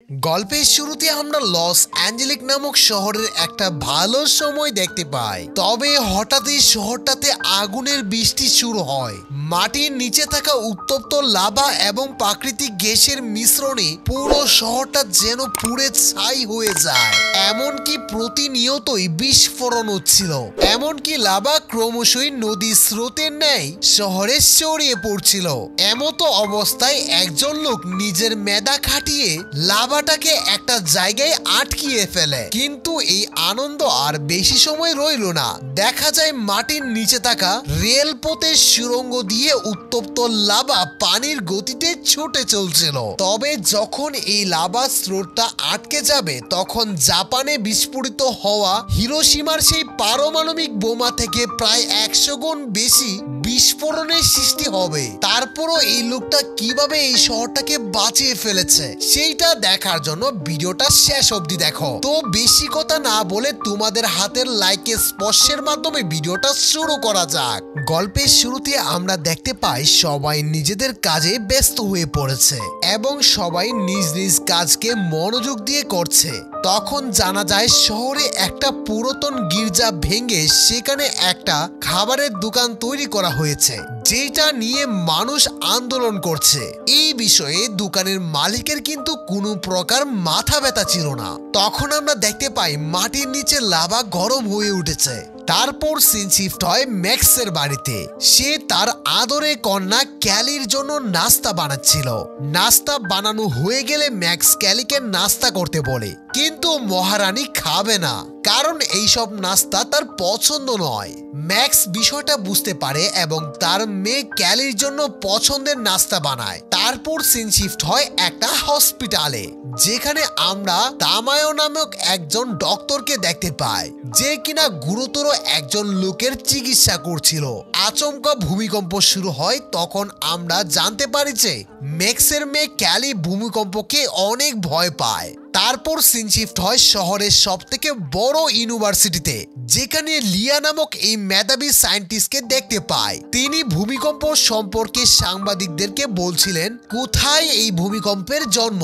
গল্পের শুরুতে আমরা লস অ্যাঞ্জেলিস নামক শহরের একটা ভালো সময় দেখতে পাই। তবে হঠাৎই শহরটাতে আগুনের বৃষ্টি শুরু হয়। মাটির নিচে থাকা উত্তপ্ত লাভা এবং প্রাকৃতিক গ্যাসের মিশ্রণে পুরো শহরটা যেন পুড়ে ছাই হয়ে যায়। এমনকি প্রতিনিয়তই বিস্ফোরণ হচ্ছিল। এমনকি লাভা ক্রমশই নদীর স্রোতের ন্যায় শহরে ছড়িয়ে পড়ছিল। এমতো অবস্থায় একজন লোক নিজের মেধা খাটিয়ে লাভাটাকে একটা জায়গায় আটকিয়ে ফেলে। কিন্তু এই আনন্দ আর বেশি সময় রইল না। দেখা যায় মাটির নিচে থাকা রেলপথের সুড়ঙ্গ দিয়ে উত্তপ্ত লাভা পানির গতিতে ছুটে চলছিল। তবে যখন এই লাভা স্রোতটা আটকে যাবে তখন জাপানে বিস্ফোরিত হওয়া হিরোশিমার সেই পারমাণবিক বোমা থেকে প্রায় 100 গুণ বেশি বিস্ফোরণের সৃষ্টি হবে। তারপরও এই লোকটা কিভাবে এই শহরটাকে বাঁচিয়ে ফেলেছে সেইটা দেখার জন্য ভিডিওটা শেষ অবধি দেখো। তো বেশি কথা না বলে তোমাদের হাতের লাইকের স্পর্শের মাধ্যমে ভিডিওটা শুরু করা যাক। গল্পের শুরুতে আমরা দেখতে পাই সবাই নিজেদের কাজে ব্যস্ত হয়ে পড়েছে এবং সবাই নিজ নিজ কাজকে মনোযোগ দিয়ে করছে। তখন জানা যায় শহরে একটা পুরাতন গির্জা ভেঙে সেখানে একটা খাবারের দোকান তৈরি করা হয়েছে, যেটা নিয়ে মানুষ আন্দোলন করছে। এই বিষয়ে দোকানের মালিকের কিন্তু কোনো প্রকার মাথা ব্যথা ছিল না। তখন আমরা দেখতে পাই মাটির নিচে লাভা গরম হয়ে উঠেছে। তারপর সিন শিফট হয় ম্যাক্সের বাড়িতে। সে তার আদরে কন্যা ক্যালির জন্য নাস্তা বানাচ্ছিল। নাস্তা বানানো হয়ে গেলে ম্যাক্স ক্যালিকে নাস্তা করতে বলে, কিন্তু মহারানী খাবে না, কারণ এইসব নাস্তা তার পছন্দ নয়। ম্যাক্স বিষয়টা বুঝতে পারে এবং তার মেয়ে ক্যালির জন্য পছন্দের নাস্তা বানায়। তারপর সিন শিফট হয় একটা হসপিটালে, যেখানে আমরা তামায়ো নামক একজন ডক্টরকে দেখতে পাই, যে কিনা গুরুতর একজন লোকের চিকিৎসা করছিল। আচমকা ভূমিকম্প শুরু হয়। তখন আমরা জানতে পারি যে ম্যাক্সের মেয়ে ক্যালি ভূমিকম্পকে অনেক ভয় পায়। তারপর সিন শিফট হয় শহরের সবথেকে বড় ইউনিভার্সিটিতে, যেখানে লিয়া নামক এই মেধাবী সায়েন্টিস্টকে দেখতে পায়। তিনি ভূমিকম্প সম্পর্কে সাংবাদিকদেরকে বলছিলেন কোথায় এই ভূমিকম্পের জন্ম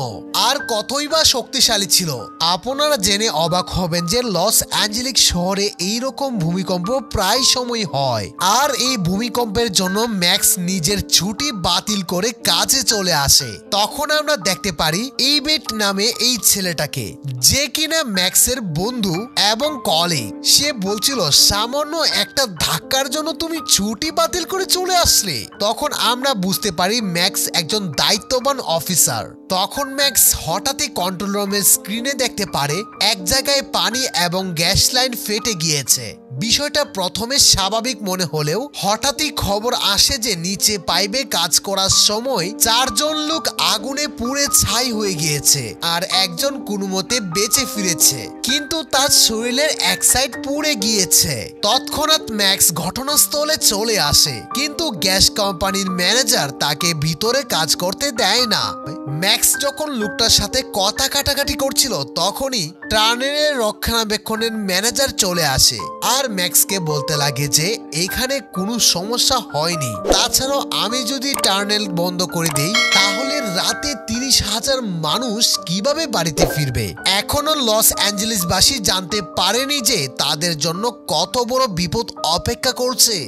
আর কতই বা শক্তিশালী ছিল। আপনারা জেনে অবাক হবেন যে লস অ্যাঞ্জেলিস শহরে এইরকম ভূমিকম্প প্রায় সময় হয়। আর এই ভূমিকম্পের জন্য ম্যাক্স নিজের ছুটি বাতিল করে কাজে চলে আসে। তখন আমরা দেখতে পারি ইবেট নামে এই ছেলেটাকে, যে কিনা ম্যাক্সের বন্ধু এবং কলিগ। সে বলছিল সামান্য একটা ধাক্কার জন্য তুমি ছুটি বাতিল করে চলে আসলে। তখন আমরা বুঝতে পারি ম্যাক্স একজন দায়িত্ববান অফিসার। তখন ম্যাক্স হঠাৎই কন্ট্রোল রুমের স্ক্রিনে দেখতে পারে এক জায়গায় পানি এবং গ্যাস লাইন ফেটে গিয়েছে। বিষয়টা প্রথমে স্বাভাবিক মনে হলেও হঠাৎই খবর আসে যে নিচে পাইপে কাজ করার সময় 4 জন লোক আগুনে পুড়ে ছাই হয়ে গিয়েছে আর একজন কোনোমতে বেঁচে ফিরেছে, কিন্তু তার শরীরের এক সাইড পুড়ে গিয়েছে। তৎক্ষণাৎ ম্যাক্স ঘটনাস্থলে চলে আসে, কিন্তু গ্যাস কোম্পানির ম্যানেজার তাকে ভিতরে কাজ করতে দেয় না। ম্যাক্স যখন লোকটার সাথে কথা কাটাকাটি করছিল তখনই টানেলের রক্ষণাবেক্ষণের ম্যানেজার চলে আসে আর ম্যাক্সকে বলতে লাগে যে এখানে কোনো সমস্যা হয়নি। তাছাড়াও আমি যদি টানেল বন্ধ করে দেই তাহলে রাতে 30,000 মানুষ কিভাবে বাড়িতে ফিরবে। এখনো লস অ্যাঞ্জেলিসবাসী জানতে পারেনি যে তাদের জন্য কত বড় বিপদ অপেক্ষা করছে।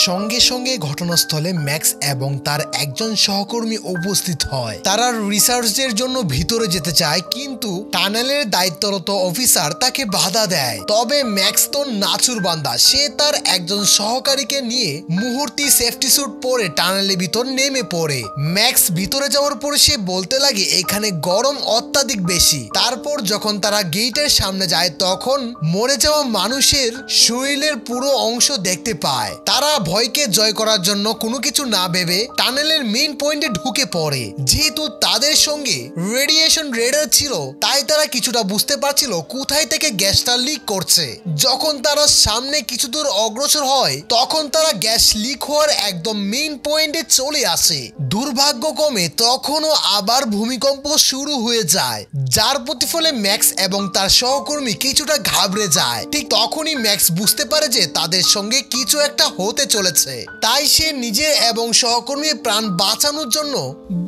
সঙ্গে সঙ্গে ঘটনাস্থলে ম্যাক্স এবং তার একজন সহকর্মী উপস্থিত হয়। তারা রিসার্চের জন্য ভিতরে যেতে চায়, কিন্তু টানেলের দায়িত্বরত অফিসার তাকে বাধা দেয়। তবে ম্যাক্স তো নাচুর বান্দা, সে তার একজন সহকারীকে নিয়ে মুহূর্তে সেফটি স্যুট পরে টানেলের ভিতর নেমে পড়ে। ম্যাক্স ভিতরে যাওয়ার পরে সে বলতে লাগে এখানে গরম অত্যাধিক বেশি। তারপর যখন তারা গেটের সামনে যায় তখন মরে যাওয়া মানুষের শরীরের পুরো অংশ দেখতে পায়। তারা ভয়কে জয় করার জন্য কোনো কিছু না ভেবে টানেলের মেইন পয়েন্টে ঢুকে পড়ে। যেহেতু তাদের সঙ্গে রেডিয়েশন রেডার ছিল তাই তারা কিছুটা বুঝতে পারছিল কোথায় থেকে গ্যাসটা লিক করছে। যখন তারা সামনে কিছু দূর অগ্রসর হয় তখন তারা গ্যাস লিক হওয়ার একদম মেইন পয়েন্টে চলে আসে। দুর্ভাগ্যক্রমে তখনও আবার ভূমিকম্প শুরু হয়ে যায়, যার প্রতিফলে ম্যাক্স এবং তার সহকর্মী কিছুটা ঘাবড়ে যায়। ঠিক তখনই ম্যাক্স বুঝতে পারে যে তাদের সঙ্গে কিছু একটা হতে চলেছে। তাই সে নিজের এবং সহকর্মীর প্রাণ বাঁচানোর জন্য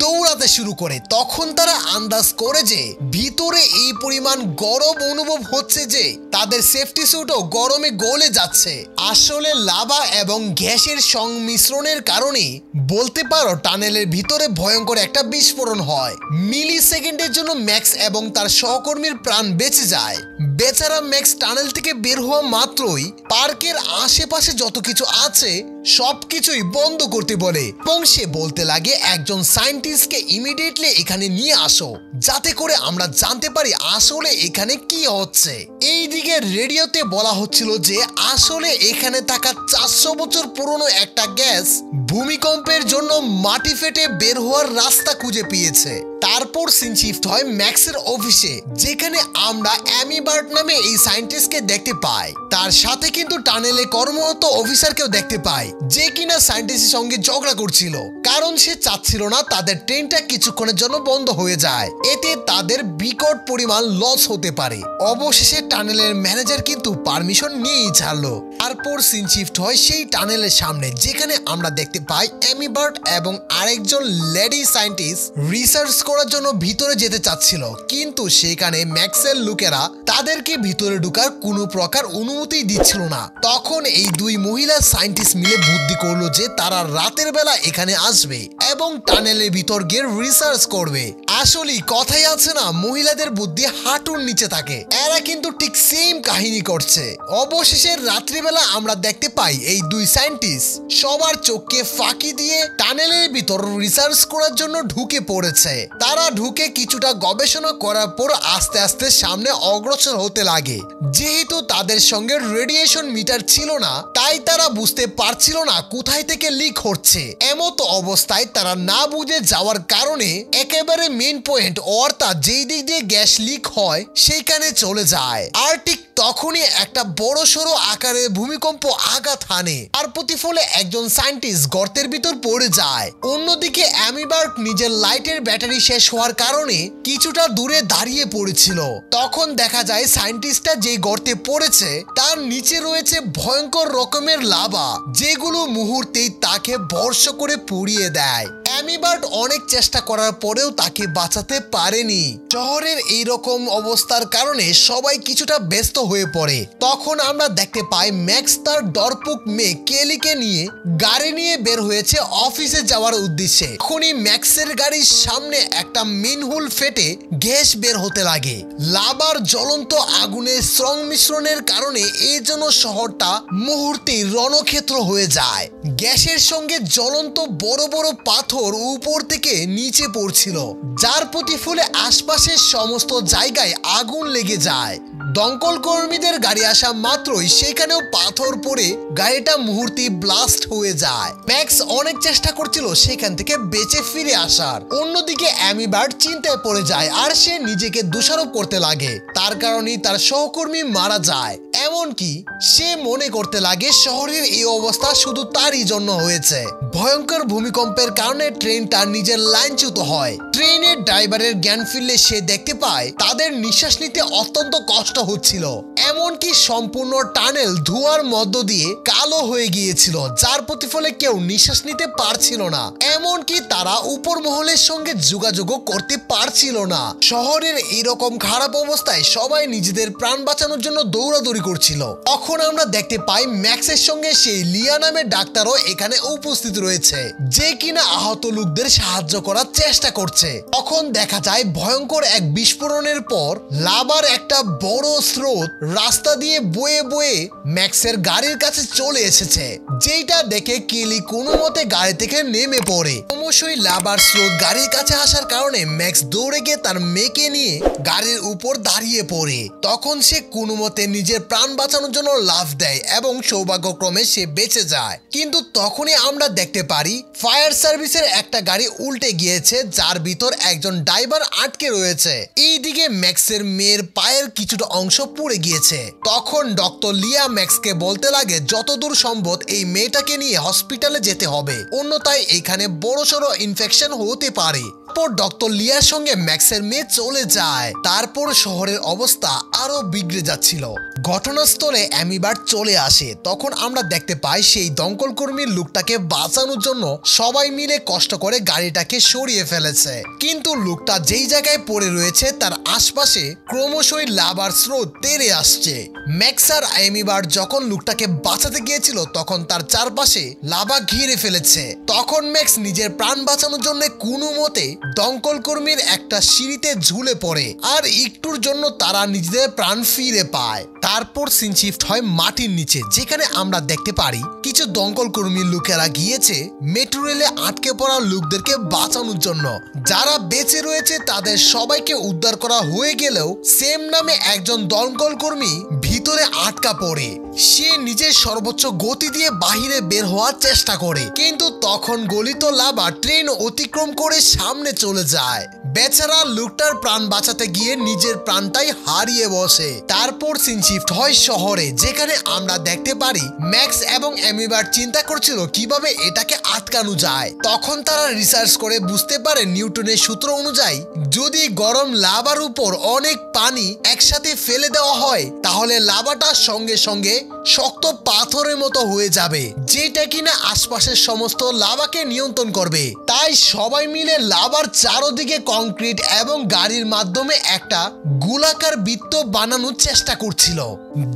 দৌড়াতে শুরু করে। তখন তারা আন্দাজ করে যে ভিতরে এই পরিমাণ গরম অনুভব হচ্ছে যে তাদের সেফটি স্যুটও গরমে গলে যাচ্ছে। আসলে লাভা এবং গ্যাসের সংমিশ্রণের কারণে বলতে পারো টানেলের ভিতরে ভয়ঙ্কর একটা বিস্ফোরণ হয়। মিলি সেকেন্ডের জন্য ম্যাক্স এবং তার সহকর্মীর প্রাণ বেঁচে যায়। বেচারা ম্যাক্স টানেল থেকে বের হওয়া মাত্রই পার্কের আশেপাশে যত কিছু আছে সবকিছুই বন্ধ করতে বলে এবং সে বলতে লাগে একজন সায়েন্টিস্টকে ইমিডিয়েটলি এখানে নিয়ে আসো, যাতে করে আমরা জানতে পারি আসলে এখানে কি হচ্ছে। এইদিকে রেডিওতে বলা হচ্ছিল যে আসলে এখানে থাকা 400 বছর পুরনো একটা গ্যাস ভূমিকম্পের জন্য মাটি ফেটে বের হওয়ার রাস্তা খুঁজে পেয়েছে। তারপর সিন শিফট হয় ম্যাক্সের অফিসে, যেখানে আমরা অ্যামি বার্ট নামে এই সায়েন্টিস্টকে দেখতে পাই। তার সাথে কিন্তু টানেলে কর্মরত অফিসারকেও দেখতে পাই, যে কিনা সায়েন্টিস্টের সঙ্গে ঝগড়া করছিল, কারণ সে চাচ্ছিল না তাদের ট্রেনটা কিছুক্ষণের জন্য বন্ধ হয়ে যায়, এতে তাদের বিকট পরিমাণ লস হতে পারে। অবশেষে টানেলের ম্যানেজার কিন্তু পারমিশন নিয়েই ছাড়লো। তারপর সিন শিফট হয় সেই টানেলের সামনে, যেখানে আমরা দেখতে পাই অ্যামি বার্ট এবং আরেকজন লেডি সায়েন্টিস্ট রিসার্চ করার জন্য ভিতরে যেতে চাচ্ছিল, কিন্তু সেখানে ম্যাক্সের লোকেরা তাদেরকে ভিতরে ঢোকার কোনো প্রকার অনুমতি দিচ্ছিল না। তখন এই দুই মহিলা সায়েন্টিস্ট মিলে বুদ্ধি করলো যে তারা রাতের বেলা এখানে আসবে এবং টানেলের ভিতর গিয়ে রিসার্চ করবে। আসলে কথাই আছে না, মহিলাদের বুদ্ধি হাঁটুর নিচে থাকে। এরা কিন্তু ঠিক সেম কাহিনী করছে। অবশেষে রাত্রিবেলা আমরা দেখতে পাই এই দুই সায়েন্টিস্ট সবার চোখকে ফাঁকি দিয়ে টানেলের ভিতর রিসার্চ করার জন্য ঢুকে পড়েছে। তারা ঢুকে কিছুটা গবেষণা করার পর আস্তে আস্তে সামনে অগ্রসর হতে লাগে। যেহেতু তাদের সঙ্গে রেডিয়েশন মিটার ছিল না, তাই তারা বুঝতে পারছিল না কোথায় থেকে লিক হচ্ছে। এমত অবস্থায় তারা না বুঝে যাওয়ার কারণে একেবারে মেইন পয়েন্ট অর্থাৎ যেই দিক দিয়ে গ্যাস লিক হয় সেইখানে চলে যায়। আর ঠিক তখনই একটা বড় সড়ো আকারের ভূমিকম্প আঘাত হানে, আর প্রতিফলে একজন সায়েন্টিস্ট গর্তের ভিতর পড়ে যায়। অন্যদিকে অ্যামি বার্ট নিজের লাইটের ব্যাটারি শেষ হওয়ার কারণে কিছুটা দূরে দাঁড়িয়ে পড়েছিল। তখন দেখা যায় সায়েন্টিস্টটা যে গর্তে পড়েছে তার নিচে রয়েছে ভয়ঙ্কর রকমের লাভা, যেগুলো মুহূর্তেই তাকে বর্ষ করে পুড়িয়ে দেয়। অ্যামি বার্ট অনেক চেষ্টা করার পরেও তাকে বাঁচাতে পারেনি। শহরের এইরকম অবস্থার কারণে সবাই কিছুটা ব্যস্ত হয়ে পড়ে। তখন আমরা দেখতে পাই ম্যাক্স তার ডরপুক মেয়ে কেলিকে নিয়ে গাড়ি নিয়ে বের হয়েছে অফিসে যাওয়ার উদ্দেশ্যে। এখনই ম্যাক্সের গাড়ির সামনে একটা মিনহুল ফেটে গ্যাস বের হতে লাগে। লাভার জ্বলন্ত আগুনের সংমিশ্রণের কারণে এই জন্য শহরটা মুহূর্তেই রণক্ষেত্র হয়ে যায়। গ্যাসের সঙ্গে জ্বলন্ত বড় বড় পাথর উপর থেকে নিচে পড়ছিল, যার প্রতিফলে আশপাশের সমস্ত জায়গায় আগুন লেগে যায়। দমকল কর্মীদের গাড়ি আসা মাত্রই সেখানেও পাথর পড়ে গাড়িটা মুহূর্তে ব্লাস্ট হয়ে যায়। ম্যাক্স অনেক চেষ্টা করছিল সেখান থেকে বেঁচে ফিরে আসার। অন্যদিকে অ্যামি বার্ট চিন্তায় পড়ে যায় আর সে নিজেকে দোষারোপ করতে লাগে। তার কারণেই তার সহকর্মী মারা যায়। এমনকি সে মনে করতে লাগে শহরের এই অবস্থা শুধু তারই জন্য হয়েছে। ভয়ঙ্কর ভূমিকম্পের কারণে ট্রেনটা নিজের লাইনচ্যুত হয়। ট্রেনের ড্রাইভারের জ্ঞান ফিরলে সে দেখতে পায় তাদের নিঃশ্বাস নিতে অত্যন্ত কষ্ট হচ্ছিল। এমনকি সম্পূর্ণ টানেল ধোঁয়ার মধ্য দিয়ে কালো হয়ে গিয়েছিল, যার প্রতিফলে কেউ নিঃশ্বাস নিতে পারছিল না। এমনকি তারা উপর মহলের সঙ্গে যোগাযোগও করতে পারছিল না। শহরের এইরকম খারাপ অবস্থায় সবাই নিজেদের প্রাণ বাঁচানোর জন্য দৌড়াদৌড়ি করছিল। তখন আমরা দেখতে পাই ম্যাক্সের সঙ্গে সেই লিয়া নামের ডাক্তারও এখানে উপস্থিত রয়েছে, যে কিনা আহত লোকদের সাহায্য করার চেষ্টা করছে। তখন দেখা যায় ভয়ঙ্কর এক বিস্ফোরণের পর লাভার একটা বড় স্রোত রাস্তা দিয়ে বয়ে বয়ে ম্যাক্সের গাড়ির কাছে চলে এসেছে, যেটা দেখে কেলি কোনো মতে গাড়ি থেকে নেমে পড়ে। ক্রমশই লাভার স্রোত গাড়ির কাছে আসার কারণে ম্যাক্স দৌড়ে গিয়ে তার মেয়েকে নিয়ে গাড়ির উপর দাঁড়িয়ে পড়ে। তখন সে কোনো মতে নিজের প্রাণ বাঁচানোর জন্য লাফ দেয় এবং সৌভাগ্যক্রমে সে বেঁচে যায়। কিন্তু তখনই আমরা দেখতে পারি ফায়ার সার্ভিসের একটা গাড়ি উল্টে গিয়েছে, যার ভিতর একজন ড্রাইভার আটকে রয়েছে। এইদিকে ম্যাক্সের মেয়ের পায়ের কিছুটা অংশ পুড়ে গিয়েছে। তখন ডক্টর লিয়া ম্যাক্সকে বলতে লাগে যতদূর সম্ভব এই মেয়েটাকে নিয়ে হসপিটালে যেতে হবে, অন্যথায় এখানে বড়সড় ইনফেকশন হতে পারে। তারপর ডক্টর লিয়ার সঙ্গে ম্যাক্সের মেয়ে চলে যায়। তারপর শহরের অবস্থা আরো বিগড়ে যাচ্ছিল। ঘটনাস্থলে অ্যামিবার্ট চলে আসে। তখন আমরা দেখতে পাই সেই দমকল কর্মীর লোকটাকে বাঁচানোর জন্য সবাই মিলে কষ্ট করে গাড়িটাকে সরিয়ে ফেলেছে, কিন্তু লোকটা যেই জায়গায় পড়ে রয়েছে তার আশপাশে ক্রমশই লাভার স্রোত তেড়ে আসছে। ম্যাক্স আর অ্যামিবার্ট যখন লোকটাকে বাঁচাতে গিয়েছিল তখন তার চারপাশে লাভা ঘিরে ফেলেছে। তখন ম্যাক্স নিজের প্রাণ বাঁচানোর জন্য কোনো মতে দমকল কর্মীর একটা সিঁড়িতে ঝুলে পড়ে, আর একটুর জন্য তারা নিজেদের প্রাণ ফিরে পায়। তারপর সিন শিফট হয় মাটির নিচে, যেখানে আমরা দেখতে পারি কিছু দমকল কর্মীর লোকেরা গিয়েছে মেট্রো রেলে আটকে পড়া লোকদেরকে বাঁচানোর জন্য। যারা বেঁচে রয়েছে তাদের সবাইকে উদ্ধার করা হয়ে গেলেও সেম নামে একজন দমকল কর্মী ভিতরে আটকা পড়ে। সে নিজের সর্বোচ্চ গতি দিয়ে বাহিরে বের হওয়ার চেষ্টা করে, কিন্তু তখন গলিত লাভা ট্রেন অতিক্রম করে সামনে চলে যায়। বেচারা লোকটার প্রাণ বাঁচাতে গিয়ে নিজের প্রাণটাই হারিয়ে বসে। তারপর সিন শিফট হয় শহরে, যেখানে আমরা দেখতে পারি ম্যাক্স এবং অ্যামিবার্ট চিন্তা করছিল কিভাবে এটাকে আটকানো যায়। তখন তারা রিসার্চ করে বুঝতে পারে নিউটনের সূত্র অনুযায়ী যদি গরম লাভার উপর অনেক পানি একসাথে ফেলে দেওয়া হয় তাহলে লাভাটা সঙ্গে সঙ্গে শক্ত পাথরের মতো হয়ে যাবে, যেটা কিনা আশপাশের সমস্ত লাভাকে নিয়ন্ত্রণ করবে। তাই সবাই মিলে লাভার চারদিকে কংক্রিট এবং গাড়ির মাধ্যমে একটা গোলাকার বৃত্ত বানানোর চেষ্টা করছিল।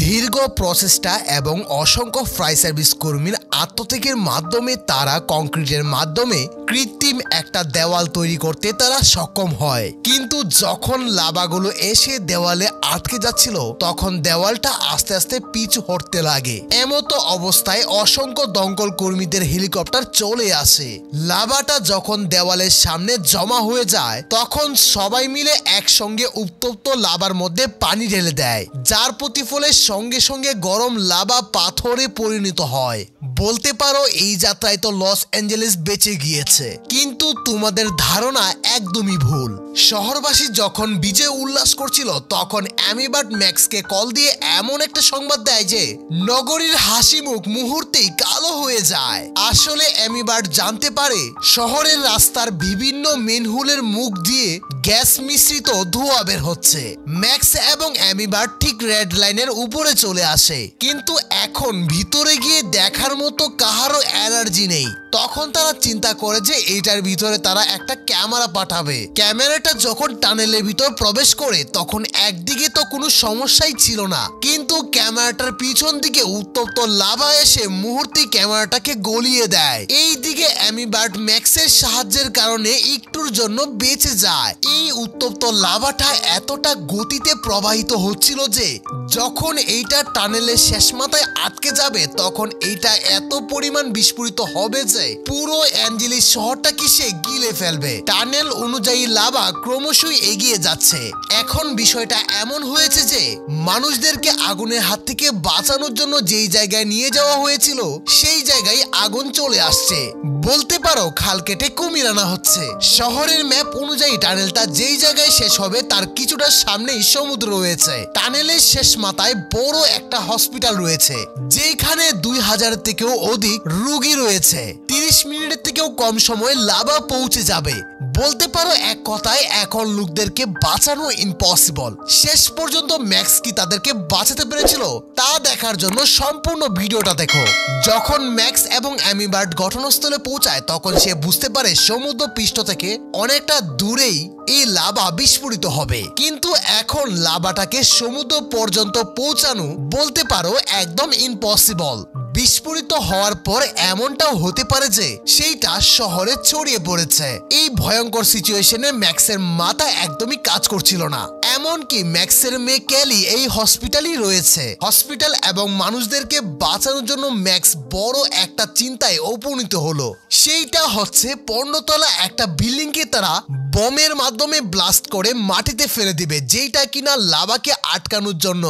দীর্ঘ প্রচেষ্টা এবং অসংখ্য ফ্রাই সার্ভিস কর্মীর আত্মত্যাগের মাধ্যমে তারা কংক্রিটের মাধ্যমে কৃত্রিম একটা দেওয়াল তৈরি করতে তারা সক্ষম হয়। কিন্তু যখন লাভাগুলো এসে দেওয়ালে আটকে যাচ্ছিল তখন দেওয়ালটা আস্তে আস্তে পিছু হটতে লাগে। এমতো অবস্থায় অসংখ্য দমকল কর্মীদের হেলিকপ্টার চলে আসে। লাভাটা যখন দেওয়ালের সামনে জমা হয়ে যায় তখন সবাই মিলে একসঙ্গে উত্তপ্ত লাভার মধ্যে পানি ঢেলে দেয়, যার প্রতিফলে সঙ্গে সঙ্গে গরম লাভা পাথরে পরিণত হয়। বলতে পারো এই যাত্রায় তো লস অ্যাঞ্জেলেস বেঁচে গিয়েছে, কিন্তু তোমাদের ধারণা একদমই ভুল। শহরবাসী যখন বিজয় উল্লাস করছিল তখন অ্যামিবার্ট ম্যাক্সকে কল দিয়ে এমন একটা সংবাদ দেয় যে নগরীর হাসি মুখ মুহূর্তেই কালো হয়ে যায়। আসলে অ্যামিবার্ট জানতে পারে শহরের রাস্তার বিভিন্ন মেনহোলের মুখ দিয়ে গ্যাস মিশ্রিত ধোঁয়া বের হচ্ছে। ম্যাক্স এবং অ্যামিবার্ট ঠিক রেড লাইনের উপরে চলে আসে, কিন্তু এখন ভিতরে গিয়ে দেখার মতো কাহারও এনার্জি নেই। তখন তারা চিন্তা করে যে এইটার ভিতরে তারা একটা ক্যামেরা পাঠাবে। ক্যামেরাটা যখন টানেলের ভিতর প্রবেশ করে তখন একদিকে তো কোনো সমস্যাই ছিল না, কিন্তু ক্যামেরাটার পিছন দিকে উত্তপ্ত লাভা এসে মুহূর্তেই ক্যামেরাটাকে গলিয়ে দেয়। এই দিকে অ্যামিবার্ট ম্যাক্সের সাহায্যের কারণে একটুর জন্য বেঁচে যায়। এই উত্তপ্ত লাভাটা এতটা গতিতে প্রবাহিত হচ্ছিল যে যখন এইটা টানেলের শেষ মাথায় আটকে যাবে তখন এইটা এত পরিমাণ বিস্ফোরিত হবে যে পুরো অ্যাঞ্জেলিস শহরটাকে সে গিলে ফেলবে। টানেল অনুযায়ী লাভা ক্রমশই এগিয়ে যাচ্ছে। এখন বিষয়টা এমন হয়েছে যে মানুষদেরকে আগুনের হাত থেকে বাঁচানোর জন্য যেই জায়গায় নিয়ে যাওয়া হয়েছিল সেই জায়গায় আগুন চলে আসছে। বলতে পারো খাল কেটে কুমির আনা হচ্ছে। শহরের ম্যাপ অনুযায়ী টানেলটা যেই জায়গায় শেষ হবে তার কিছুটা সামনেই সমুদ্র রয়েছে। টানেলের শেষ মাথায় বড় একটা হসপিটাল রয়েছে, যেখানে 2000 থেকেও অধিক রোগী রয়েছে। 30 মিনিটের থেকেও কম সময়ে লাভা পৌঁছে যাবে। বলতে পারো এক কথায় এখন লোকদেরকে বাঁচানো ইম্পসিবল। শেষ পর্যন্ত ম্যাক্স কি তাদেরকে বাঁচাতে পেরেছিল তা দেখার জন্য সম্পূর্ণ ভিডিওটা দেখো। যখন ম্যাক্স এবং অ্যামিবার্ট ঘটনাস্থলে পৌঁছায় তখন সে বুঝতে পারে সমুদ্র পৃষ্ঠ থেকে অনেকটা দূরেই এই লাভা বিস্ফোরিত হবে, কিন্তু এখন লাভাটাকে সমুদ্র পর্যন্ত পৌঁছানো বলতে পারো একদম ইম্পসিবল। বিস্ফোরিত হওয়ার পর এমনটাও হতে পারে যে সেইটা শহরে ছড়িয়ে পড়েছে। এই ভয়ঙ্কর সিচুয়েশনে ম্যাক্সের মাথা একদমই কাজ করছিল না। এমনকি ম্যাক্সের মেয়ে ক্যালি এই হসপিটালই রয়েছে। হসপিটাল এবং মানুষদেরকে বাঁচানোর জন্য ম্যাক্স বড় একটা চিন্তায় উপনীত হলো। সেইটা হচ্ছে 15 তলা একটা বিল্ডিংকে তারা বমের মাধ্যমে ব্লাস্ট করে মাটিতে ফেলে দিবে, যেটা কিনা লাভাকে আটকানোর জন্য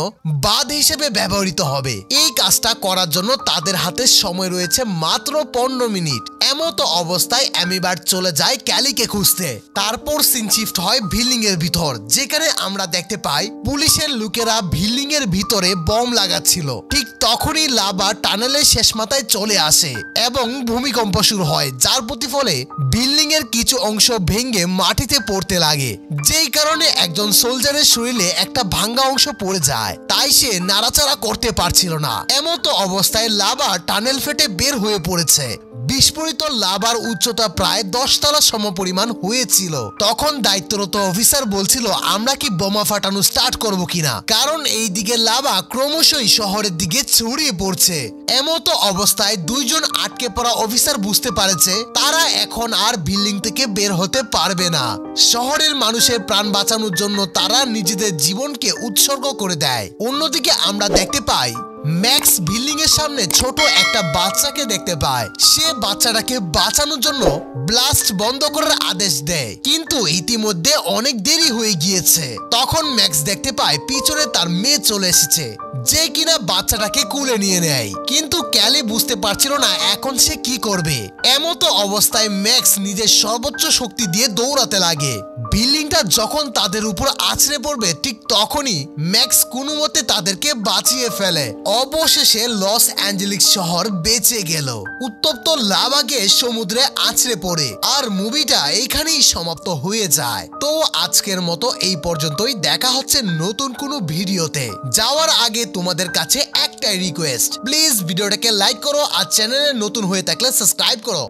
বাঁধ হিসেবে ব্যবহৃত হবে। এই কাজটা করার জন্য তাদের হাতে সময় রয়েছে মাত্র 15 মিনিট। এমতো অবস্থায় অ্যামিবার্ট চলে যায় ক্যালিকে খুঁজতে। তারপর সিন শিফট হয় বিল্ডিং এর ভিতর, যেখানে আমরা দেখতে পাই পুলিশের লোকেরা বিল্ডিং এর ভিতরে বম লাগাচ্ছিল। ঠিক তখনই লাভা টানেলের শেষ মাথায় চলে আসে এবং ভূমিকম্প শুরু হয়, যার প্রতিফলে বিল্ডিং এর কিছু অংশ ভেঙে মাটিতে পড়তে লাগে, যেই কারণে একজন সোলজারের শরীরে একটা ভাঙ্গা অংশ পড়ে যায়, তাই সে নাড়াচাড়া করতে পারছিল না। এমতো অবস্থায় লাভা টানেল ফেটে বের হয়ে পড়েছে। বিস্ফোরিত লাভার উচ্চতা প্রায় 10 তলা সমপরিমাণ হয়েছিল। তখন দায়িত্বরত অফিসার বলছিল আমরা কি বোমা ফাটানো স্টার্ট করব কিনা, কারণ এই দিকে লাভা ক্রমশই শহরের দিকে ছড়িয়ে পড়ছে। এমতো অবস্থায় দুইজন আটকে পড়া অফিসার বুঝতে পারেছে তারা এখন আর বিল্ডিং থেকে বের হতে পারবে না। শহরের মানুষের প্রাণ বাঁচানোর জন্য তারা নিজেদের জীবনকে উৎসর্গ করে দেয়। অন্যদিকে আমরা দেখতে পাই ম্যাক্স বিল্ডিং এর সামনে ছোট একটা বাচ্চাকে দেখতে পায়। সে বাচ্চাটাকে বাঁচানোর জন্য ব্লাস্ট বন্ধ করার আদেশ দেয়, কিন্তু ইতিমধ্যে অনেক দেরি হয়ে গিয়েছে। তখন ম্যাক্স দেখতে পায় পিছনে তার মেয়ে চলে এসেছে, যে কিনা বাচ্চাটাকে কুলে নিয়ে নেয়। কিন্তু ক্যালি বুঝতে পারছিল না এখন সে কি করবে। এমতো অবস্থায় ম্যাক্স নিজের সর্বোচ্চ শক্তি দিয়ে দৌড়াতে লাগে। বিল্ডিংটা যখন তাদের উপর আছড়ে পড়বে ঠিক তখনই ম্যাক্স কোনো মতে তাদেরকে বাঁচিয়ে ফেলে। অবশেষে লস অ্যাঞ্জেলিস শহর বেঁচে গেল। উত্তপ্ত লাভাকে সমুদ্রে আছড়ে পড়ে আর মুভিটা এইখানেই সমাপ্ত হয়ে যায়। তো আজকের মতো এই পর্যন্তই। দেখা হচ্ছে নতুন কোনো ভিডিওতে। যাওয়ার আগে তোমাদের কাছে একটাই রিকোয়েস্ট, প্লিজ ভিডিওটাকে লাইক করো আর চ্যানেলে নতুন হয়ে থাকলে সাবস্ক্রাইব করো।